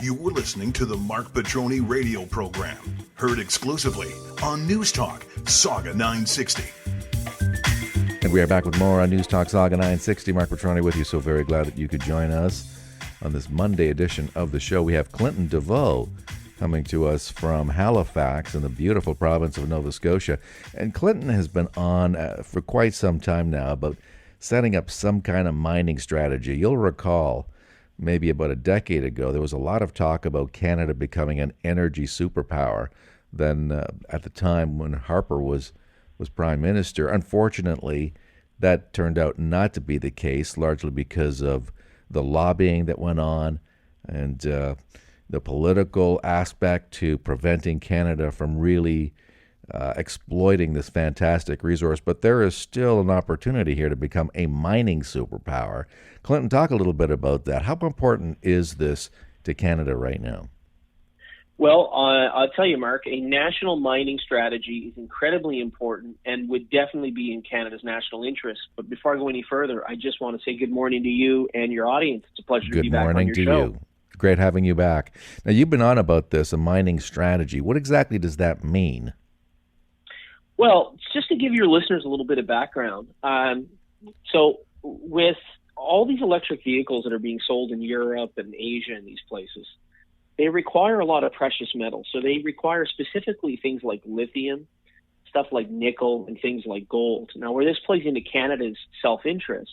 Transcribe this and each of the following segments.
You were listening to the Mark Petroni radio program, heard exclusively on News Talk Saga 960. And we are back with more on News Talk Saga 960. Mark Petroni with you. So very glad that you could join us on this Monday edition of the show. We have Clinton Desveaux coming to us from Halifax in the beautiful province of Nova Scotia. And Clinton has been on for quite some time now about setting up some kind of mining strategy. You'll recall maybe about a decade ago, there was a lot of talk about Canada becoming an energy superpower. Then at the time when Harper was Prime Minister, unfortunately, that turned out not to be the case, largely because of the lobbying that went on and the political aspect to preventing Canada from really exploiting this fantastic resource. But there is still an opportunity here to become a mining superpower. Clinton, talk a little bit about that. How important is this to Canada right now? Well, I'll tell you, Mark, a national mining strategy is incredibly important and would definitely be in Canada's national interest. But before I go any further, I just want to say good morning to you and your audience. It's a pleasure to be back on your show. Good morning to you. Great having you back. Now, you've been on about this, a mining strategy. What exactly does that mean? Well, just to give your listeners a little bit of background. So with all these electric vehicles that are being sold in Europe and Asia and these places, they require a lot of precious metals. So they require specifically things like lithium, stuff like nickel, and things like gold. Now, where this plays into Canada's self-interest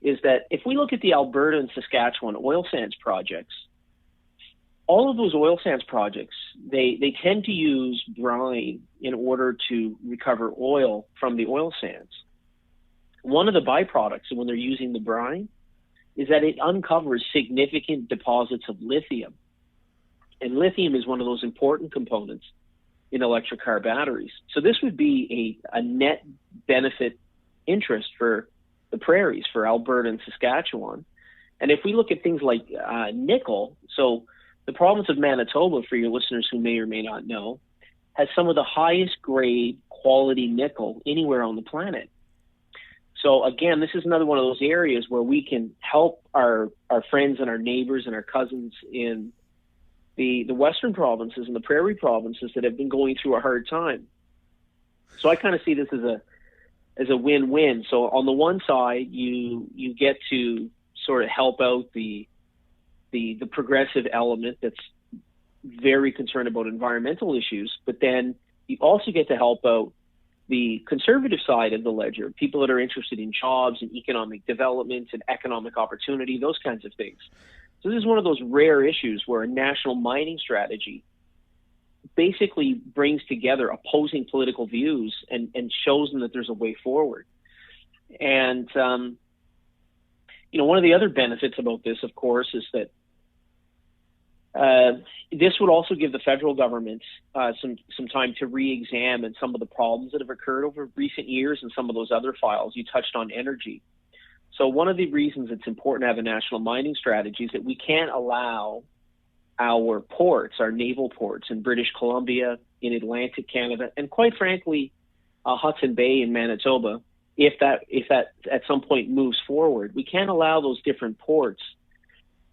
is that if we look at the Alberta and Saskatchewan oil sands projects, all of those oil sands projects, they tend to use brine in order to recover oil from the oil sands. One of the byproducts when they're using the brine is that it uncovers significant deposits of lithium. And lithium is one of those important components in electric car batteries. So this would be a net benefit interest for the prairies, for Alberta and Saskatchewan. And if we look at things like nickel, so the province of Manitoba, for your listeners who may or may not know, has some of the highest grade quality nickel anywhere on the planet. So again, this is another one of those areas where we can help our friends and our neighbors and our cousins in the western provinces and the prairie provinces that have been going through a hard time. So I kind of see this as a win-win. So on the one side, you get to sort of help out the progressive element that's very concerned about environmental issues, but then you also get to help out the conservative side of the ledger, people that are interested in jobs and economic development and economic opportunity, those kinds of things. So this is one of those rare issues where a national mining strategy basically brings together opposing political views and shows them that there's a way forward. And, one of the other benefits about this, of course, is that this would also give the federal government some time to re-examine some of the problems that have occurred over recent years and some of those other files. You touched on energy. So one of the reasons it's important to have a national mining strategy is that we can't allow our ports, our naval ports in British Columbia, in Atlantic Canada, and quite frankly, Hudson Bay in Manitoba, if that at some point moves forward, we can't allow those different ports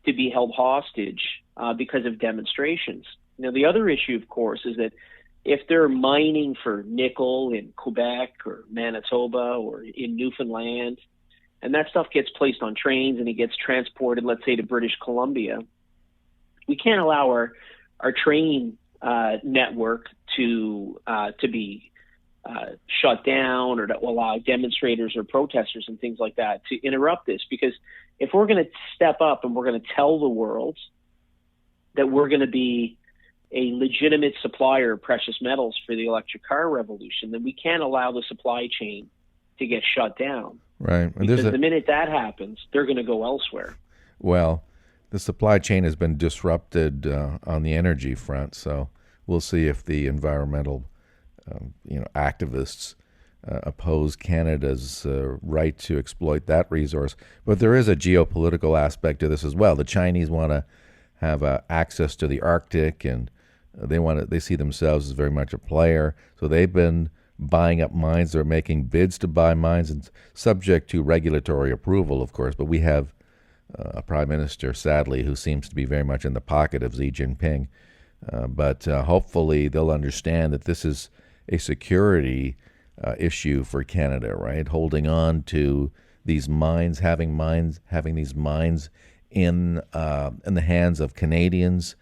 to be held hostage because of demonstrations. Now, the other issue, of course, is that if they're mining for nickel in Quebec or Manitoba or in Newfoundland, and that stuff gets placed on trains and it gets transported, let's say, to British Columbia, we can't allow our train network to be shut down, or to allow demonstrators or protesters and things like that to interrupt this. Because if we're going to step up and we're going to tell the world that we're going to be a legitimate supplier of precious metals for the electric car revolution, then we can't allow the supply chain to get shut down. Right. And because the minute that happens, they're going to go elsewhere. Well, the supply chain has been disrupted on the energy front, so we'll see if the environmental activists oppose Canada's right to exploit that resource. But there is a geopolitical aspect to this as well. The Chinese want to have access to the Arctic, and they see themselves as very much a player. So they've been buying up mines. They're making bids to buy mines, and subject to regulatory approval, of course. But we have a prime minister, sadly, who seems to be very much in the pocket of Xi Jinping. But hopefully they'll understand that this is a security issue for Canada, right? Holding on to these mines, having these mines in the hands of Canadians,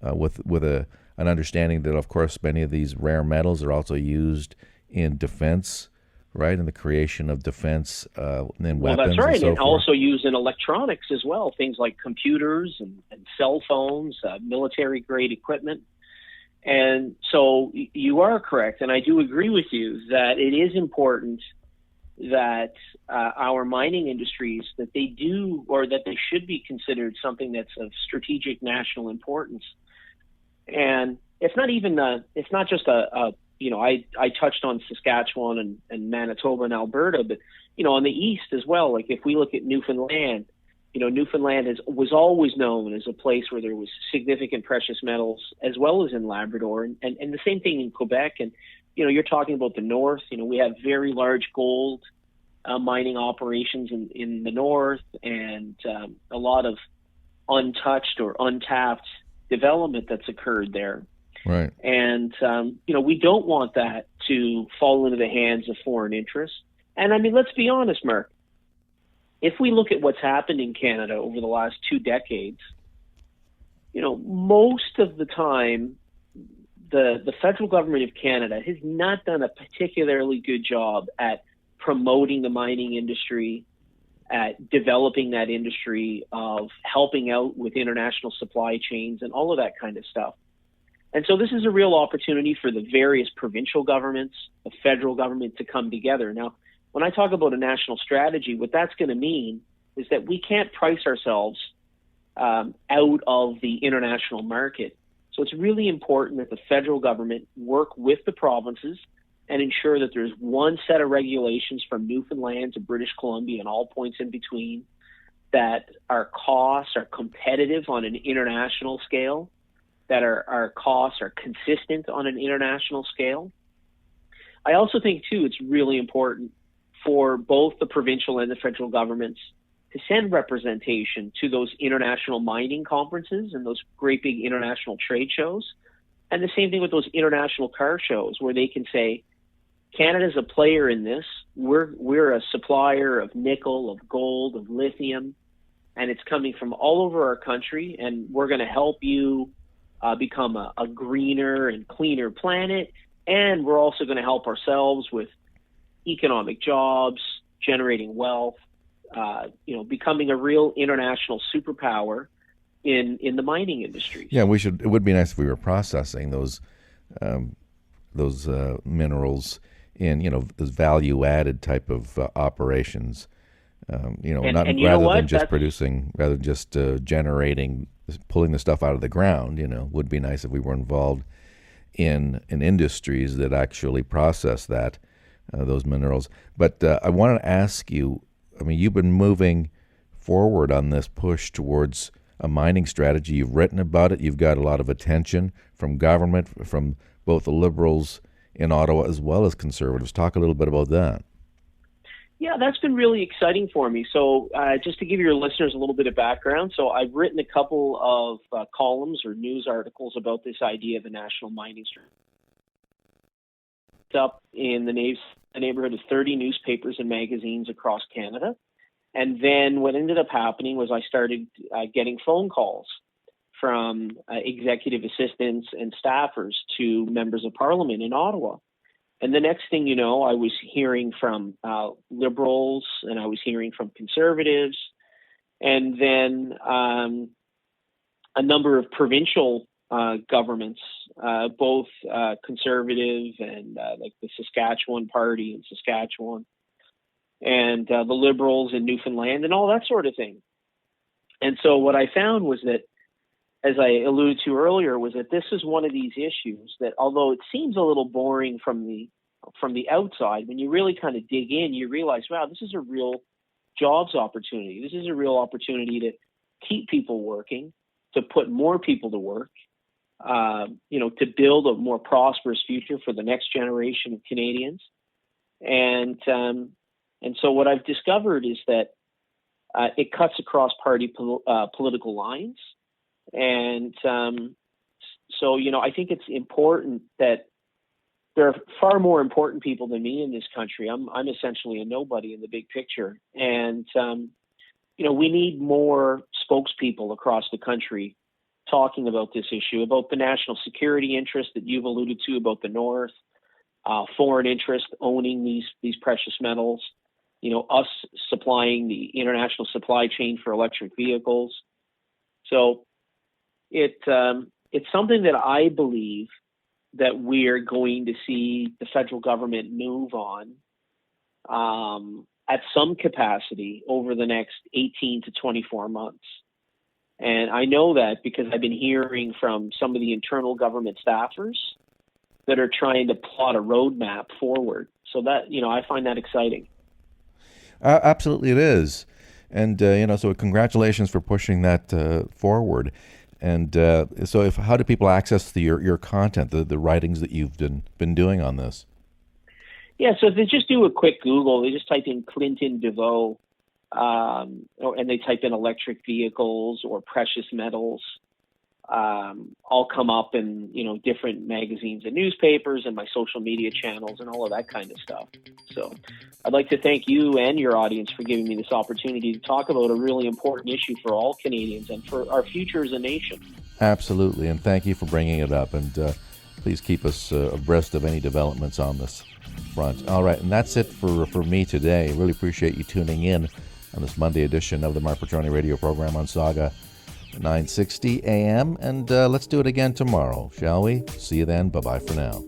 with an understanding that, of course, many of these rare metals are also used in defense, right, in the creation of defense and weapons. Well, that's right, and and also used in electronics as well, things like computers and cell phones, military-grade equipment. And so you are correct, and I do agree with you that it is important that our mining industries, that they do, or that they should be considered something that's of strategic national importance. And it's not even it's not just I touched on Saskatchewan and Manitoba and Alberta, but on the east as well. Like if we look at Newfoundland, Newfoundland was always known as a place where there was significant precious metals, as well as in Labrador, and the same thing in Quebec. And you're talking about the north. We have very large gold mining operations in the north, and a lot of untouched or untapped development that's occurred there. Right. And we don't want that to fall into the hands of foreign interests. And I mean, let's be honest, Mark. If we look at what's happened in Canada over the last 2 decades, most of the time, the federal government of Canada has not done a particularly good job at promoting the mining industry, at developing that industry, of helping out with international supply chains and all of that kind of stuff. And so this is a real opportunity for the various provincial governments, the federal government to come together. Now, when I talk about a national strategy, what that's going to mean is that we can't price ourselves out of the international market. So it's really important that the federal government work with the provinces and ensure that there's one set of regulations from Newfoundland to British Columbia and all points in between, that our costs are competitive on an international scale, that our costs are consistent on an international scale. I also think, too, it's really important for both the provincial and the federal governments to send representation to those international mining conferences and those great big international trade shows. And the same thing with those international car shows, where they can say, Canada's a player in this. We're a supplier of nickel, of gold, of lithium, and it's coming from all over our country, and we're going to help you become a greener and cleaner planet, and we're also going to help ourselves with economic jobs, generating wealth, becoming a real international superpower in the mining industry. Yeah, we should. It would be nice if we were processing those minerals in those value-added type of operations. Rather than just generating, pulling the stuff out of the ground. Would be nice if we were involved in industries that actually process those minerals. But I wanted to ask you, you've been moving forward on this push towards a mining strategy. You've written about it. You've got a lot of attention from government, from both the Liberals in Ottawa as well as Conservatives. Talk a little bit about that. Yeah, that's been really exciting for me. So just to give your listeners a little bit of background, so I've written a couple of columns or news articles about this idea of a national mining strategy. Up in the neighborhood of 30 newspapers and magazines across Canada. And then what ended up happening was I started getting phone calls from executive assistants and staffers to members of parliament in Ottawa. And the next thing you know, I was hearing from Liberals, and I was hearing from Conservatives, and then a number of provincial governments, both Conservative and like the Saskatchewan Party in Saskatchewan, and the Liberals in Newfoundland, and all that sort of thing. And so what I found was that, as I alluded to earlier, was that this is one of these issues that, although it seems a little boring from the outside, when you really kind of dig in, you realize, wow, this is a real jobs opportunity. This is a real opportunity to keep people working, to put more people to work, to build a more prosperous future for the next generation of Canadians. And so what I've discovered is that it cuts across party political lines. And so, I think it's important that there are far more important people than me in this country. I'm essentially a nobody in the big picture. And, we need more spokespeople across the country talking about this issue, about the national security interest that you've alluded to, about the North, foreign interest owning these precious metals, us supplying the international supply chain for electric vehicles. So it's something that I believe that we're going to see the federal government move on at some capacity over the next 18 to 24 months. And I know that because I've been hearing from some of the internal government staffers that are trying to plot a roadmap forward. So that, I find that exciting. Absolutely it is. And, so congratulations for pushing that forward. And so how do people access your content, the writings that you've been doing on this? Yeah, so if they just do a quick Google, they just type in Clinton Desveaux, and they type in electric vehicles or precious metals, all come up in, different magazines and newspapers and my social media channels and all of that kind of stuff. So I'd like to thank you and your audience for giving me this opportunity to talk about a really important issue for all Canadians and for our future as a nation. Absolutely, and thank you for bringing it up. And please keep us abreast of any developments on this front. All right, and that's it for me today. Really appreciate you tuning in on this Monday edition of the Mark Petroni radio program on Saga 960 AM. And let's do it again tomorrow, shall we? See you then. Bye-bye for now.